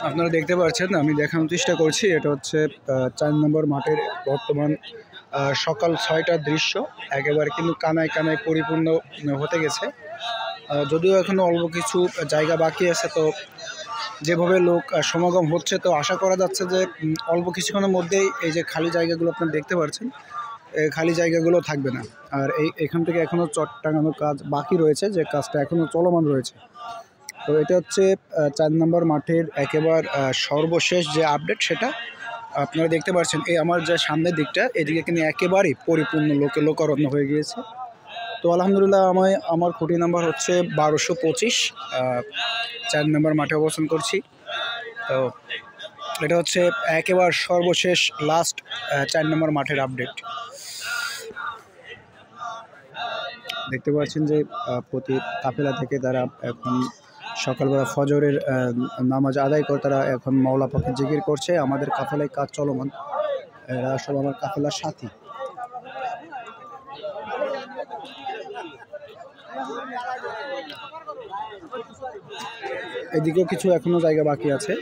আপনারা দেখতে পাচ্ছেন, আমি দেখানোর চেষ্টা করছি। এটা হচ্ছে 4 নম্বর মাঠের বর্তমান সকাল 6টার দৃশ্য। একেবারে কিন্তু কানায় কানায় পরিপূর্ণ হতে গেছে। যদিও এখনও অল্প কিছু জায়গা বাকি আছে, তো যেভাবে লোক সমাগম হচ্ছে, তো আশা করা যাচ্ছে যে অল্প কিছুক্ষণের মধ্যেই এই যে খালি জায়গাগুলো আপনারা দেখতে পাচ্ছেন, এই খালি জায়গাগুলো থাকবে না। আর এখান থেকে এখনও চট টাঙানোর কাজ বাকি রয়েছে, যে কাজটা এখনও চলমান রয়েছে। তো এটা হচ্ছে 4 নম্বর মাঠের একেবারে সর্বশেষ যে আপডেট, সেটা আপনারা দেখতে পাচ্ছেন। এই আমার যে সামনের দিকটা, এদিকে কিন্তু একেবারেই পরিপূর্ণ লোকারণ্য হয়ে গিয়েছে। তো আলহামদুলিল্লাহ, আমার খুঁটি নাম্বার হচ্ছে 1225, 4 নম্বর মাঠে অবস্থান করছি। তো এটা হচ্ছে একেবারে সর্বশেষ লাস্ট 4 নম্বর মাঠের আপডেট। দেখতে পাচ্ছেন যে প্রতি কাফেলা থেকে তারা এখন সকালবেলা ফজরের নামাজ আদায় করে তারা এখন মাওলা পাকের জিকির করছে। আমাদের কাফেলায় কাজ চলমান, এরা সব আমার কাফেলার সাথী। এদিকেও কিছু এখনো জায়গা বাকি আছে।